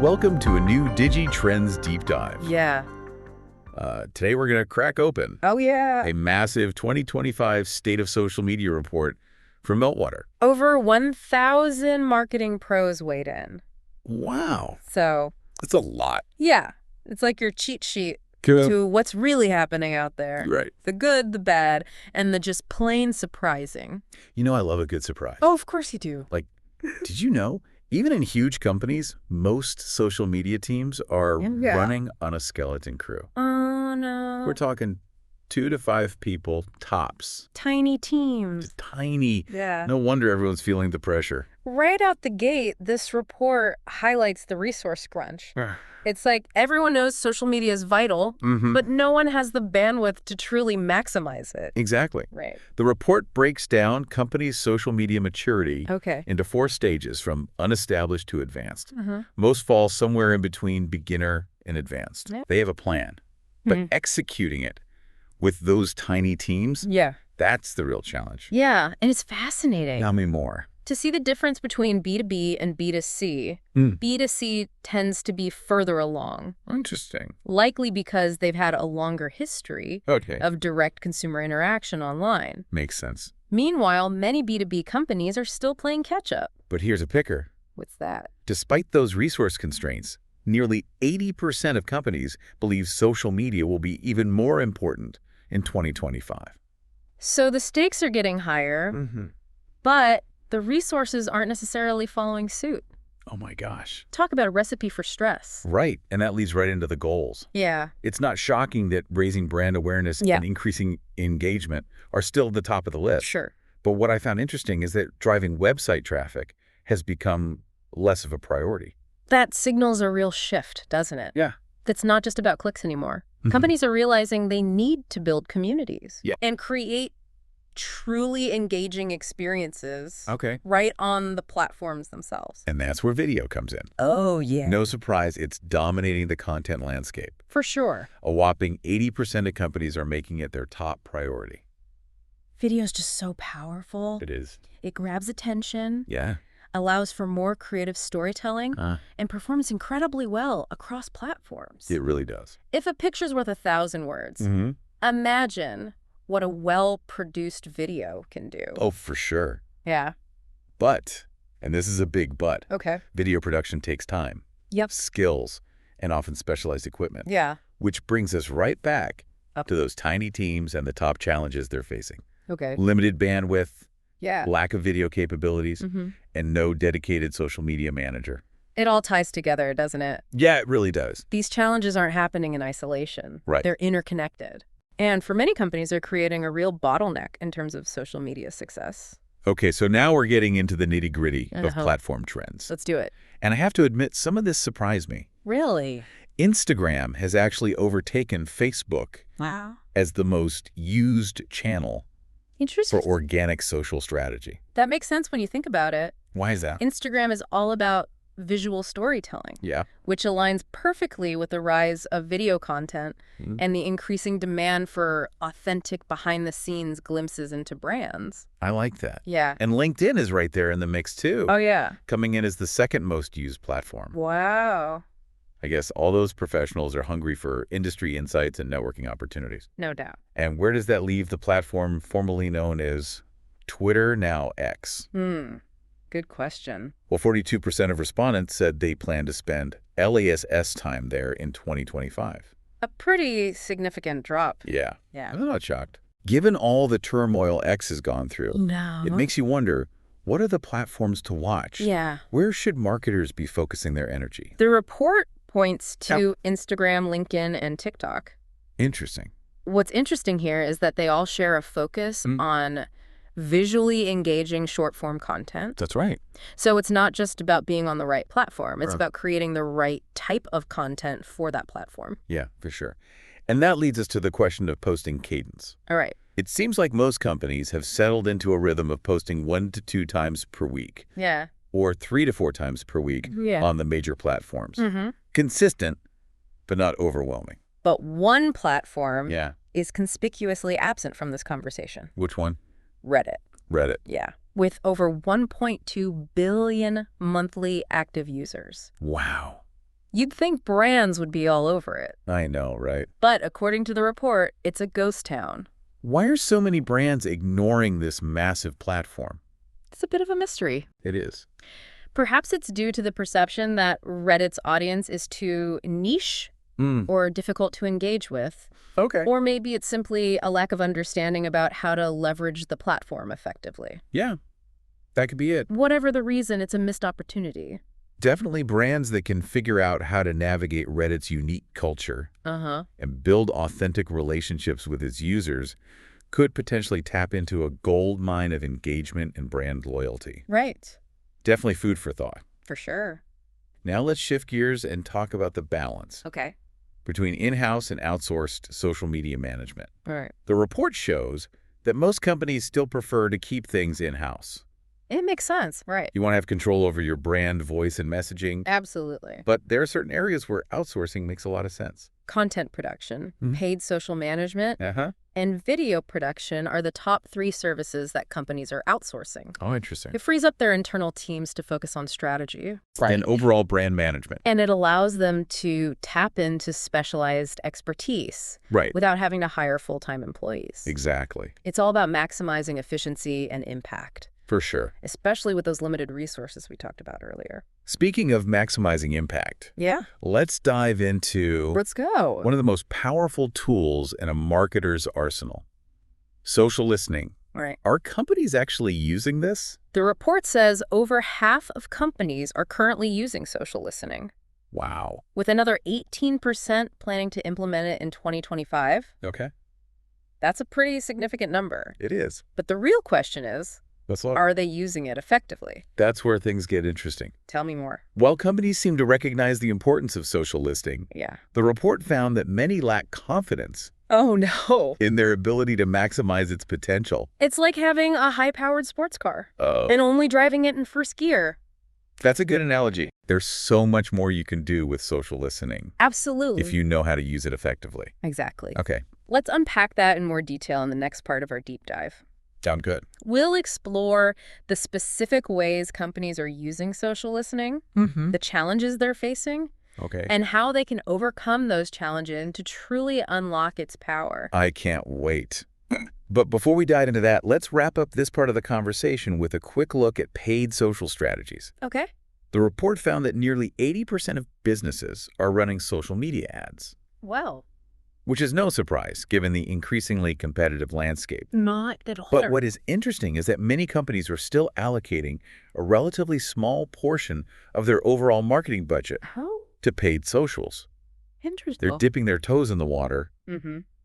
Welcome to a new Digi Trends Deep Dive. Yeah. Today we're going to crack open Oh, yeah. a massive 2025 State of Social Media report from Meltwater. Over 1,000 marketing pros weighed in. Wow. So, That's a lot. yeah, it's like your cheat sheet Cool. to what's really happening out there. Right. The good, the bad, and the just plain surprising. You know I love a good surprise. Oh, of course you do. Like, did you know, even in huge companies, most social media teams are Yeah. running on a skeleton crew. Oh, no. We're talking 2 to 5 people tops. Tiny teams. Tiny. Yeah. No wonder everyone's feeling the pressure. Right out the gate, this report highlights the resource crunch. It's like everyone knows social media is vital, but no one has the bandwidth to truly maximize it. Exactly. Right. The report breaks down companies' social media maturity Okay. into 4 stages, from unestablished to advanced. Mm-hmm. Most fall somewhere in between beginner and advanced. Yeah. They have a plan, but executing it with those tiny teams, Yeah. that's the real challenge. Yeah, and it's fascinating. Tell me more. To see the difference between B2B and B2C, Mm. B2C tends to be further along, Interesting. likely because they've had a longer history Okay. of direct consumer interaction online. Makes sense. Meanwhile, many B2B companies are still playing catch-up. But here's a picker. What's that? Despite those resource constraints, nearly 80% of companies believe social media will be even more important in 2025. So the stakes are getting higher, but the resources aren't necessarily following suit. Oh my gosh. Talk about a recipe for stress. Right, and that leads right into the goals. Yeah. It's not shocking that raising brand awareness and increasing engagement are still at the top of the list. Sure. But what I found interesting is that driving website traffic has become less of a priority. That signals a real shift, doesn't it? Yeah. That's not just about clicks anymore. Companies are realizing they need to build communities and create truly engaging experiences right on the platforms themselves. And that's where video comes in. Oh, yeah. No surprise, it's dominating the content landscape. For sure. A whopping 80% of companies are making it their top priority. Video is just so powerful. It is. It grabs attention, Yeah. allows for more creative storytelling, and performs incredibly well across platforms. It really does. If a picture's worth 1,000 words, imagine what a well-produced video can do. Oh, for sure. Yeah. But, and this is a big but, Okay. video production takes time, skills, and often specialized equipment. Yeah. Which brings us right back Up. to those tiny teams and the top challenges they're facing. Okay. Limited bandwidth, Yeah. lack of video capabilities, and no dedicated social media manager. It all ties together, doesn't it? Yeah, it really does. These challenges aren't happening in isolation. Right. They're interconnected. And for many companies, they're creating a real bottleneck in terms of social media success. Okay, so now we're getting into the nitty-gritty of platform trends. Let's do it. And I have to admit, some of this surprised me. Really? Instagram has actually overtaken Facebook as the most used channel Interesting. for organic social strategy. That makes sense when you think about it. Why is that? Instagram is all about visual storytelling, Yeah. which aligns perfectly with the rise of video content and the increasing demand for authentic behind-the-scenes glimpses into brands. I like that. Yeah. And LinkedIn is right there in the mix, too. Oh, yeah. Coming in as the second most used platform. Wow. I guess all those professionals are hungry for industry insights and networking opportunities. No doubt. And where does that leave the platform formerly known as Twitter, now X? Good question. Well, 42% of respondents said they plan to spend LASS time there in 2025. A pretty significant drop. Yeah. Yeah. I'm not shocked. Given all the turmoil X has gone through, No. it makes you wonder, what are the platforms to watch? Yeah. Where should marketers be focusing their energy? The report points to Instagram, LinkedIn, and TikTok. Interesting. What's interesting here is that they all share a focus on visually engaging short-form content. That's right. So it's not just about being on the right platform. It's about creating the right type of content for that platform. Yeah, for sure. And that leads us to the question of posting cadence. All right. It seems like most companies have settled into a rhythm of posting 1 to 2 times per week, Yeah. or 3 to 4 times per week Yeah. on the major platforms. Consistent, but not overwhelming. But one platform Yeah. is conspicuously absent from this conversation. Which one? Reddit. Reddit. Yeah. With over 1.2 billion monthly active users. Wow. You'd think brands would be all over it. I know, right? But according to the report, it's a ghost town. Why are so many brands ignoring this massive platform? It's a bit of a mystery. It is. Perhaps it's due to the perception that Reddit's audience is too niche or difficult to engage with. Okay. Or maybe it's simply a lack of understanding about how to leverage the platform effectively. Yeah, that could be it. Whatever the reason, it's a missed opportunity. Definitely brands that can figure out how to navigate Reddit's unique culture and build authentic relationships with its users could potentially tap into a gold mine of engagement and brand loyalty. Right. Definitely food for thought. For sure. Now let's shift gears and talk about the balance Okay. between in-house and outsourced social media management. All right. The report shows that most companies still prefer to keep things in-house. It makes sense. Right. You want to have control over your brand, voice, and messaging. Absolutely. But there are certain areas where outsourcing makes a lot of sense. Content production, paid social management, and video production are the top 3 services that companies are outsourcing. Oh, interesting. It frees up their internal teams to focus on strategy. And overall brand management. And it allows them to tap into specialized expertise without having to hire full-time employees. Exactly. It's all about maximizing efficiency and impact. For sure. Especially with those limited resources we talked about earlier. Speaking of maximizing impact, let's dive into Let's go. one of the most powerful tools in a marketer's arsenal, social listening. Right. Are companies actually using this? The report says over half of companies are currently using social listening. Wow. With another 18% planning to implement it in 2025. Okay. That's a pretty significant number. It is. But the real question is, Let's look. are they using it effectively? That's where things get interesting. Tell me more. While companies seem to recognize the importance of social listening, the report found that many lack confidence Oh, no. in their ability to maximize its potential. It's like having a high-powered sports car and only driving it in first gear. That's a good analogy. There's so much more you can do with social listening. Absolutely. If you know how to use it effectively. Exactly. Okay. Let's unpack that in more detail in the next part of our deep dive. Sound good. We'll explore the specific ways companies are using social listening, the challenges they're facing, and how they can overcome those challenges to truly unlock its power. I can't wait. But before we dive into that, let's wrap up this part of the conversation with a quick look at paid social strategies. Okay. The report found that nearly 80% of businesses are running social media ads. Well, which is no surprise given the increasingly competitive landscape. not at all. But what is interesting is that many companies are still allocating a relatively small portion of their overall marketing budget to paid socials. Interesting. They're dipping their toes in the water,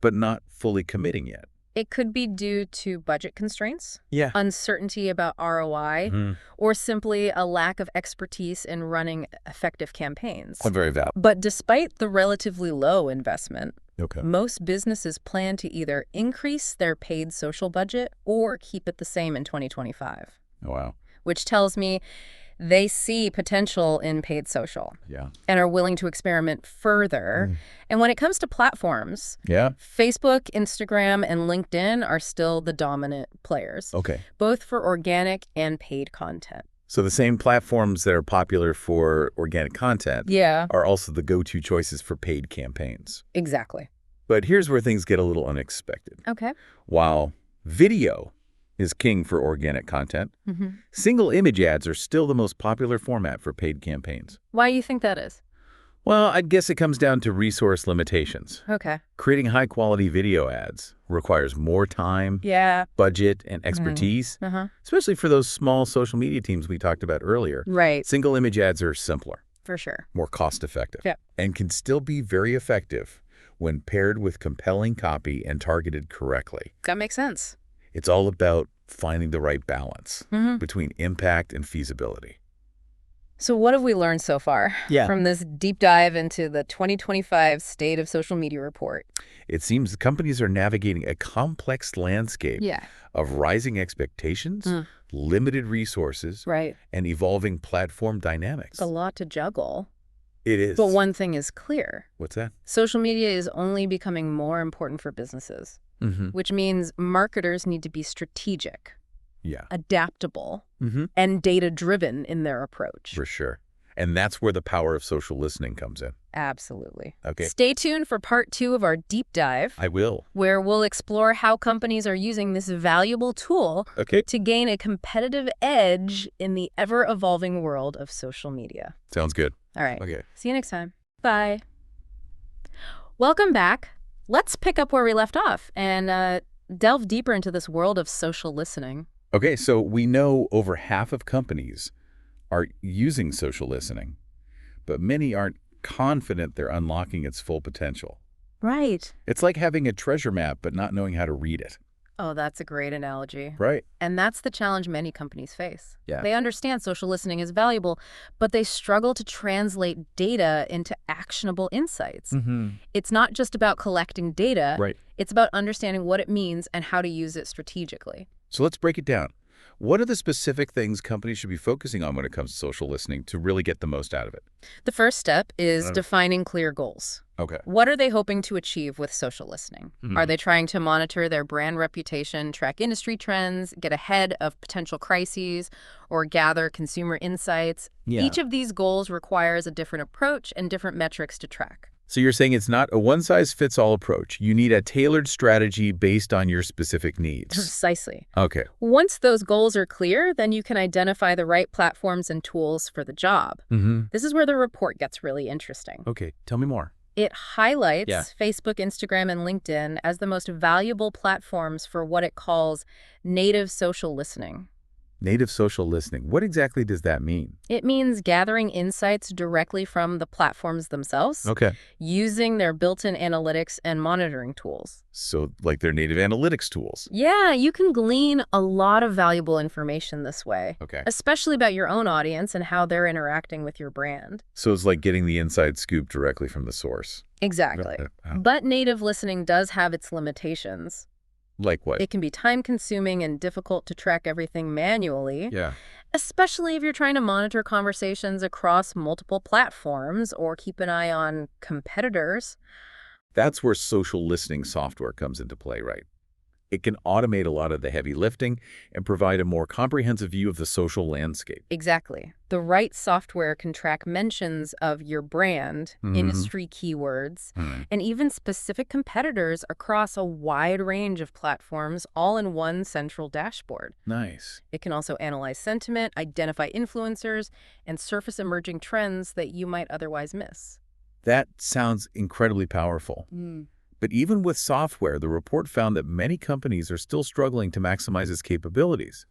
but not fully committing yet. It could be due to budget constraints, Yeah. uncertainty about ROI, or simply a lack of expertise in running effective campaigns. Very valid. But despite the relatively low investment, Okay. most businesses plan to either increase their paid social budget or keep it the same in 2025. Oh, wow. Which tells me they see potential in paid social and are willing to experiment further. And when it comes to platforms, Facebook, Instagram, and LinkedIn are still the dominant players, both for organic and paid content. So the same platforms that are popular for organic content are also the go-to choices for paid campaigns. Exactly. But here's where things get a little unexpected. Okay. While video is king for organic content, single image ads are still the most popular format for paid campaigns. Why do you think that is? Well, I guess it comes down to resource limitations. Okay. Creating high-quality video ads requires more time, budget, and expertise, especially for those small social media teams we talked about earlier. Right. Single image ads are simpler, For sure. more cost-effective, and can still be very effective when paired with compelling copy and targeted correctly. That makes sense. It's all about finding the right balance between impact and feasibility. So what have we learned so far from this deep dive into the 2025 State of Social Media Report? It seems companies are navigating a complex landscape of rising expectations, limited resources, and evolving platform dynamics. It's a lot to juggle. It is. But one thing is clear. What's that? Social media is only becoming more important for businesses, which means marketers need to be strategic, adaptable, and data-driven in their approach. For sure. And that's where the power of social listening comes in. Absolutely. Okay. Stay tuned for part 2 of our deep dive. I will. Where we'll explore how companies are using this valuable tool to gain a competitive edge in the ever-evolving world of social media. Sounds good. All right. Okay. See you next time. Bye. Welcome back. Let's pick up where we left off and delve deeper into this world of social listening. Okay, so we know over half of companies are using social listening, but many aren't confident they're unlocking its full potential. Right. It's like having a treasure map but not knowing how to read it. Oh, that's a great analogy. Right. And that's the challenge many companies face. Yeah. They understand social listening is valuable, but they struggle to translate data into actionable insights. It's not just about collecting data. Right. It's about understanding what it means and how to use it strategically. So let's break it down. What are the specific things companies should be focusing on when it comes to social listening to really get the most out of it? The first step is defining clear goals. Okay. What are they hoping to achieve with social listening? Are they trying to monitor their brand reputation, track industry trends, get ahead of potential crises, or gather consumer insights? Yeah. Each of these goals requires a different approach and different metrics to track. So you're saying it's not a one-size-fits-all approach. You need a tailored strategy based on your specific needs. Precisely. Okay. Once those goals are clear, then you can identify the right platforms and tools for the job. This is where the report gets really interesting. Okay, tell me more. It highlights Facebook, Instagram, and LinkedIn as the most valuable platforms for what it calls native social listening. Native social listening. What exactly does that mean? It means gathering insights directly from the platforms themselves, using their built-in analytics and monitoring tools. So like their native analytics tools. Yeah, you can glean a lot of valuable information this way, especially about your own audience and how they're interacting with your brand. So it's like getting the inside scoop directly from the source. Exactly. But native listening does have its limitations. Like what? It can be time-consuming and difficult to track everything manually. Yeah. Especially if you're trying to monitor conversations across multiple platforms or keep an eye on competitors. That's where social listening software comes into play, right? It can automate a lot of the heavy lifting and provide a more comprehensive view of the social landscape. Exactly. The right software can track mentions of your brand, industry keywords, and even specific competitors across a wide range of platforms, all in one central dashboard. Nice. It can also analyze sentiment, identify influencers, and surface emerging trends that you might otherwise miss. That sounds incredibly powerful. But even with software, the report found that many companies are still struggling to maximize its capabilities.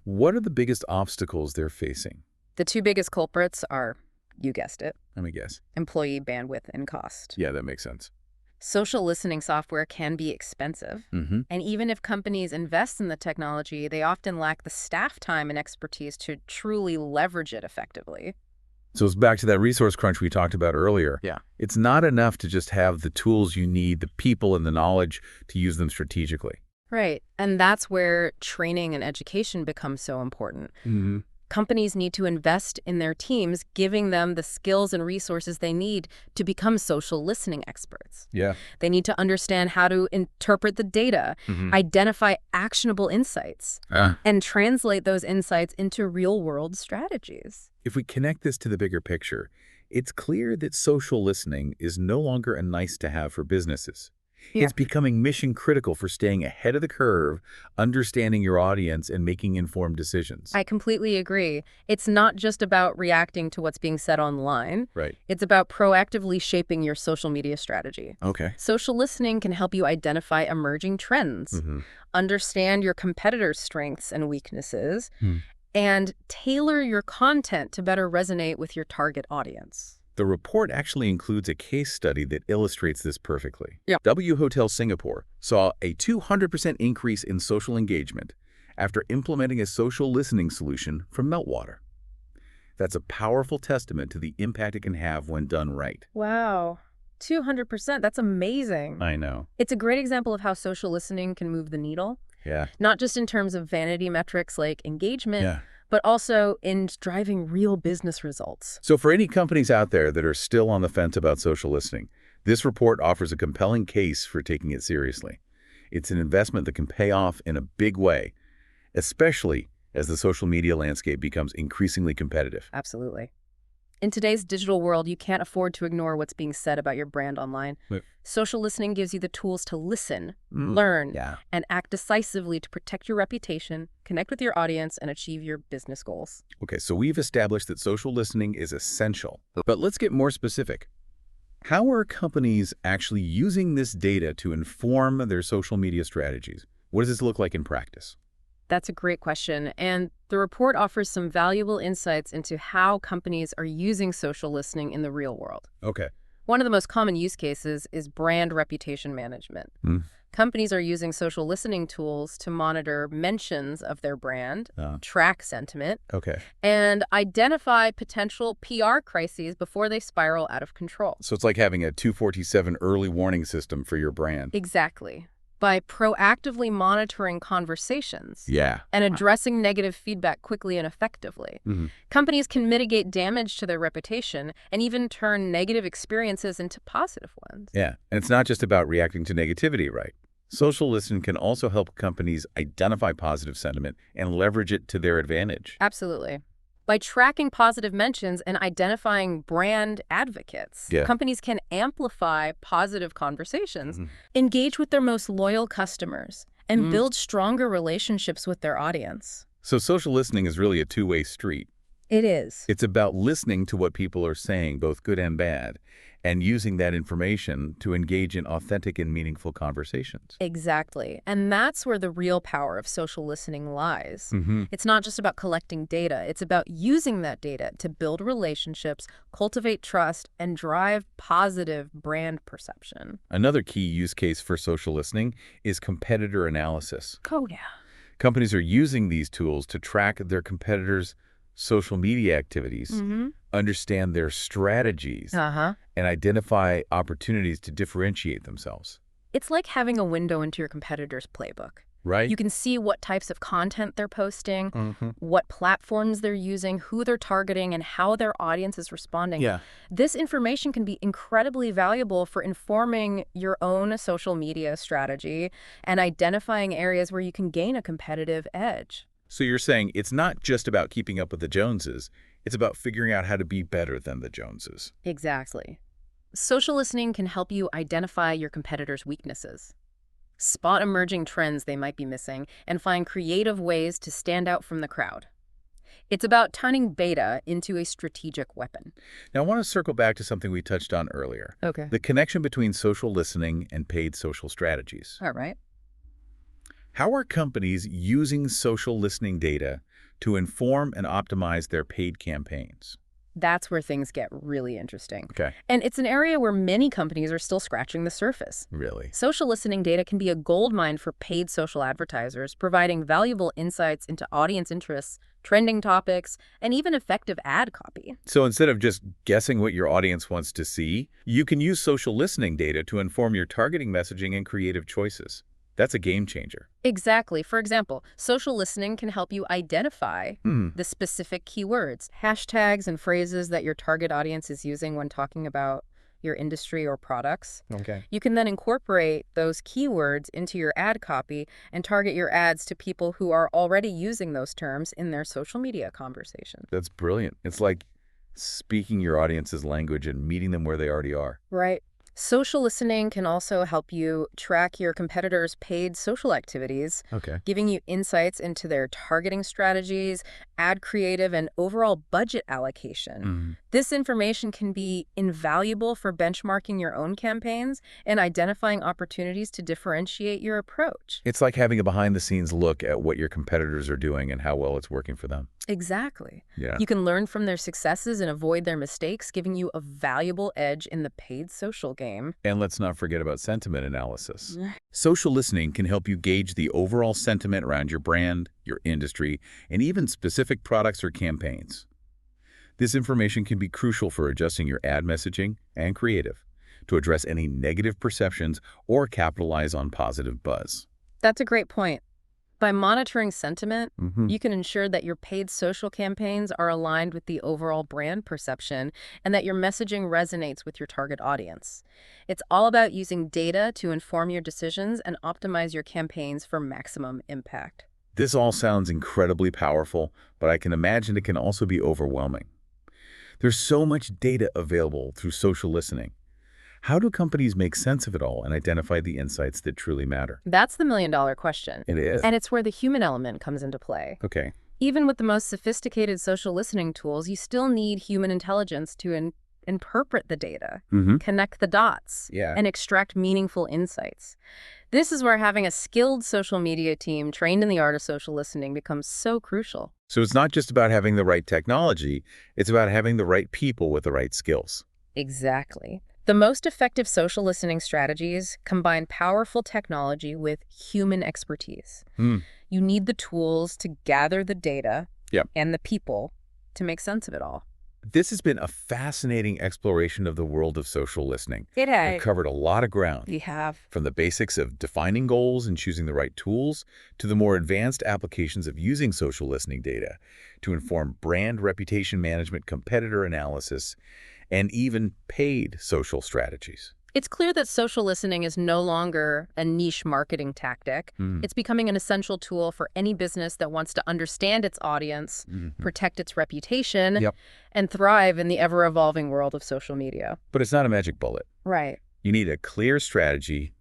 What are the biggest obstacles they're facing? The two biggest culprits are, you guessed it, Let me guess. employee bandwidth and cost. Yeah, that makes sense. Social listening software can be expensive, and even if companies invest in the technology, they often lack the staff time and expertise to truly leverage it effectively. So it's back to that resource crunch we talked about earlier. Yeah. It's not enough to just have the tools you need, the people and the knowledge to use them strategically. Right. And that's where training and education becomes so important. Companies need to invest in their teams, giving them the skills and resources they need to become social listening experts. Yeah. They need to understand how to interpret the data, identify actionable insights, and translate those insights into real-world strategies. If we connect this to the bigger picture, it's clear that social listening is no longer a nice-to-have for businesses. It's becoming mission critical for staying ahead of the curve, understanding your audience, and making informed decisions. I completely agree. It's not just about reacting to what's being said online. Right. It's about proactively shaping your social media strategy. Okay. Social listening can help you identify emerging trends, understand your competitors' strengths and weaknesses, and tailor your content to better resonate with your target audience. The report actually includes a case study that illustrates this perfectly. Yeah. W Hotel Singapore saw a 200% increase in social engagement after implementing a social listening solution from Meltwater. That's a powerful testament to the impact it can have when done right. Wow. 200%. That's amazing. I know. It's a great example of how social listening can move the needle. Yeah. Not just in terms of vanity metrics like engagement, but also in driving real business results. So for any companies out there that are still on the fence about social listening, this report offers a compelling case for taking it seriously. It's an investment that can pay off in a big way, especially as the social media landscape becomes increasingly competitive. Absolutely. In today's digital world, you can't afford to ignore what's being said about your brand online. Right. Social listening gives you the tools to listen, learn, and act decisively to protect your reputation, connect with your audience, and achieve your business goals. Okay, so we've established that social listening is essential. But let's get more specific. How are companies actually using this data to inform their social media strategies? What does this look like in practice? That's a great question, and the report offers some valuable insights into how companies are using social listening in the real world. Okay. One of the most common use cases is brand reputation management. Companies are using social listening tools to monitor mentions of their brand, track sentiment, and identify potential PR crises before they spiral out of control. So it's like having a 247 early warning system for your brand. Exactly. By proactively monitoring conversations and addressing negative feedback quickly and effectively, companies can mitigate damage to their reputation and even turn negative experiences into positive ones. Yeah, and it's not just about reacting to negativity, right? Social listening can also help companies identify positive sentiment and leverage it to their advantage. Absolutely. By tracking positive mentions and identifying brand advocates, companies can amplify positive conversations, engage with their most loyal customers, and build stronger relationships with their audience. So social listening is really a two-way street. It is. It's about listening to what people are saying, both good and bad, and using that information to engage in authentic and meaningful conversations. Exactly. And that's where the real power of social listening lies. It's not just about collecting data. It's about using that data to build relationships, cultivate trust, and drive positive brand perception. Another key use case for social listening is competitor analysis. Oh, yeah. Companies are using these tools to track their competitors' social media activities, understand their strategies, and identify opportunities to differentiate themselves. It's like having a window into your competitor's playbook. Right? You can see what types of content they're posting, what platforms they're using, who they're targeting, and how their audience is responding. This information can be incredibly valuable for informing your own social media strategy and identifying areas where you can gain a competitive edge. So you're saying it's not just about keeping up with the Joneses, it's about figuring out how to be better than the Joneses. Exactly. Social listening can help you identify your competitors' weaknesses, spot emerging trends they might be missing, and find creative ways to stand out from the crowd. It's about turning beta into a strategic weapon. Now, I want to circle back to something we touched on earlier. Okay. The connection between social listening and paid social strategies. All right. How are companies using social listening data to inform and optimize their paid campaigns? That's where things get really interesting. Okay. And it's an area where many companies are still scratching the surface. Really? Social listening data can be a goldmine for paid social advertisers, providing valuable insights into audience interests, trending topics, and even effective ad copy. So instead of just guessing what your audience wants to see, you can use social listening data to inform your targeting messaging and creative choices. That's a game changer. Exactly. For example, social listening can help you identify the specific keywords, hashtags, and phrases that your target audience is using when talking about your industry or products. Okay. You can then incorporate those keywords into your ad copy and target your ads to people who are already using those terms in their social media conversation. That's brilliant. It's like speaking your audience's language and meeting them where they already are. Right. Social listening can also help you track your competitors' paid social activities, giving you insights into their targeting strategies, ad creative, and overall budget allocation. This information can be invaluable for benchmarking your own campaigns and identifying opportunities to differentiate your approach. It's like having a behind-the-scenes look at what your competitors are doing and how well it's working for them. Exactly. Yeah. You can learn from their successes and avoid their mistakes, giving you a valuable edge in the paid social game. And let's not forget about sentiment analysis. Social listening can help you gauge the overall sentiment around your brand, your industry, and even specific products or campaigns. This information can be crucial for adjusting your ad messaging and creative to address any negative perceptions or capitalize on positive buzz. That's a great point. By monitoring sentiment, you can ensure that your paid social campaigns are aligned with the overall brand perception and that your messaging resonates with your target audience. It's all about using data to inform your decisions and optimize your campaigns for maximum impact. This all sounds incredibly powerful, but I can imagine it can also be overwhelming. There's so much data available through social listening. How do companies make sense of it all and identify the insights that truly matter? That's the million-dollar question. It is. And it's where the human element comes into play. Okay. Even with the most sophisticated social listening tools, you still need human intelligence to interpret the data, connect the dots, and extract meaningful insights. This is where having a skilled social media team trained in the art of social listening becomes so crucial. So it's not just about having the right technology, it's about having the right people with the right skills. Exactly. The most effective social listening strategies combine powerful technology with human expertise. You need the tools to gather the data and the people to make sense of it all. This has been a fascinating exploration of the world of social listening. It has. We've covered a lot of ground. We have. From the basics of defining goals and choosing the right tools, to the more advanced applications of using social listening data to inform brand reputation management, competitor analysis, and even paid social strategies. It's clear that social listening is no longer a niche marketing tactic. It's becoming an essential tool for any business that wants to understand its audience, protect its reputation, and thrive in the ever-evolving world of social media. But it's not a magic bullet. Right. You need a clear strategy,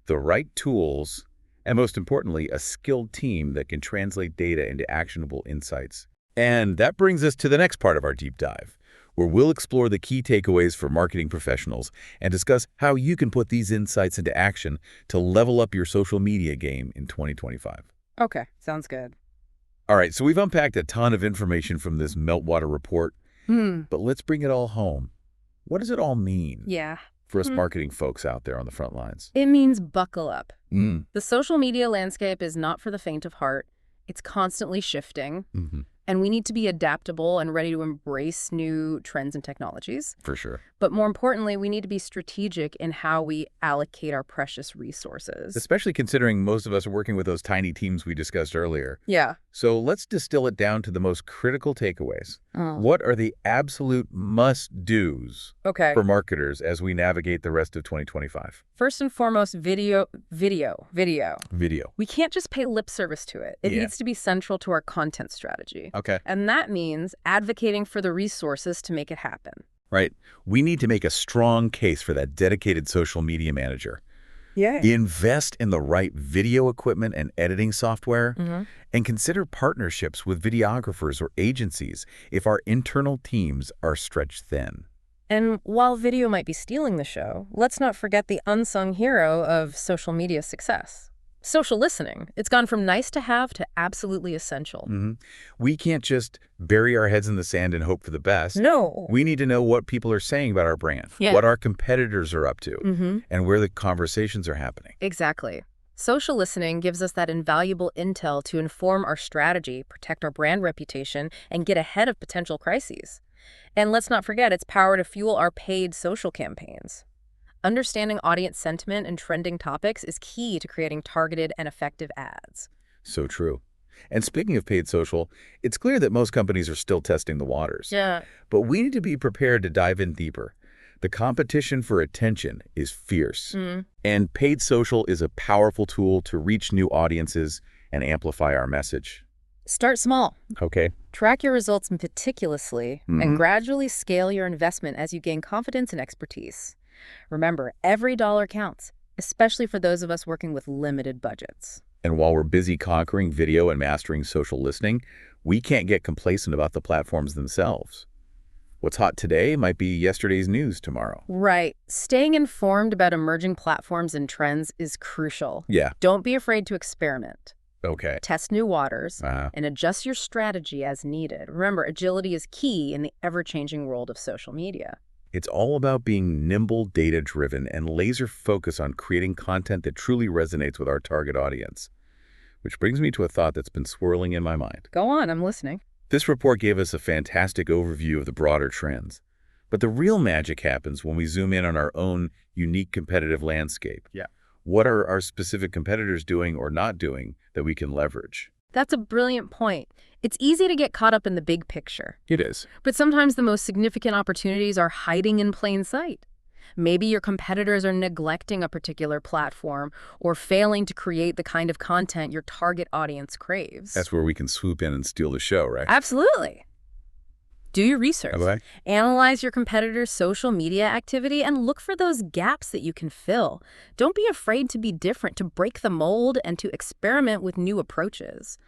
the right tools, and most importantly, a skilled team that can translate data into actionable insights. And that brings us to the next part of our deep dive, where we'll explore the key takeaways for marketing professionals and discuss how you can put these insights into action to level up your social media game in 2025. Okay, sounds good. All right, so we've unpacked a ton of information from this Meltwater report, but let's bring it all home. What does it all mean for us marketing folks out there on the front lines? It means buckle up. The social media landscape is not for the faint of heart. It's constantly shifting. And we need to be adaptable and ready to embrace new trends and technologies. For sure. But more importantly, we need to be strategic in how we allocate our precious resources. Especially considering most of us are working with those tiny teams we discussed earlier. Yeah. So let's distill it down to the most critical takeaways. What are the absolute must-dos for marketers as we navigate the rest of 2025? First and foremost, video. Video. We can't just pay lip service to it. It needs to be central to our content strategy. And that means advocating for the resources to make it happen. Right. We need to make a strong case for that dedicated social media manager. Invest in the right video equipment and editing software, and consider partnerships with videographers or agencies if our internal teams are stretched thin. And while video might be stealing the show, let's not forget the unsung hero of social media success. Social listening. It's gone from nice to have to absolutely essential. We can't just bury our heads in the sand and hope for the best. No. We need to know what people are saying about our brand, what our competitors are up to, and where the conversations are happening. Exactly. Social listening gives us that invaluable intel to inform our strategy, protect our brand reputation, and get ahead of potential crises. And let's not forget its power to fuel our paid social campaigns. Understanding audience sentiment and trending topics is key to creating targeted and effective ads. So true. And speaking of paid social, it's clear that most companies are still testing the waters. But we need to be prepared to dive in deeper. The competition for attention is fierce. And paid social is a powerful tool to reach new audiences and amplify our message. Start small. Track your results meticulously and gradually scale your investment as you gain confidence and expertise. Remember, every dollar counts, especially for those of us working with limited budgets. And while we're busy conquering video and mastering social listening, we can't get complacent about the platforms themselves. What's hot today might be yesterday's news tomorrow. Right. Staying informed about emerging platforms and trends is crucial. Don't be afraid to experiment. Test new waters and adjust your strategy as needed. Remember, agility is key in the ever-changing world of social media. It's all about being nimble, data-driven, and laser-focused on creating content that truly resonates with our target audience. Which brings me to a thought that's been swirling in my mind. Go on, I'm listening. This report gave us a fantastic overview of the broader trends. But the real magic happens when we zoom in on our own unique competitive landscape. What are our specific competitors doing or not doing that we can leverage? That's a brilliant point. It's easy to get caught up in the big picture. It is. But sometimes the most significant opportunities are hiding in plain sight. Maybe your competitors are neglecting a particular platform or failing to create the kind of content your target audience craves. That's where we can swoop in and steal the show, right? Absolutely. Do your research. Okay. Analyze your competitors' social media activity and look for those gaps that you can fill. Don't be afraid to be different, to break the mold, and to experiment with new approaches.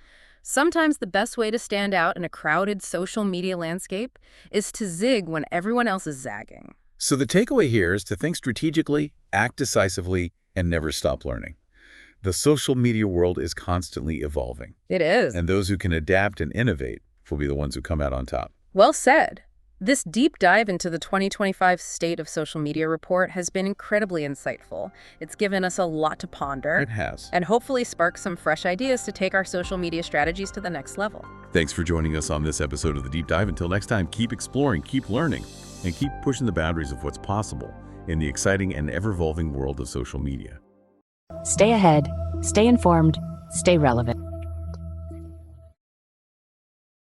Sometimes the best way to stand out in a crowded social media landscape is to zig when everyone else is zagging. So the takeaway here is to think strategically, act decisively, and never stop learning. The social media world is constantly evolving. It is. And those who can adapt and innovate will be the ones who come out on top. Well said. This deep dive into the 2025 State of Social Media report has been incredibly insightful. It's given us a lot to ponder. It has. And hopefully spark some fresh ideas to take our social media strategies to the next level. Thanks for joining us on this episode of The Deep Dive. Until next time, keep exploring, keep learning, and keep pushing the boundaries of what's possible in the exciting and ever-evolving world of social media. Stay ahead, stay informed, stay relevant.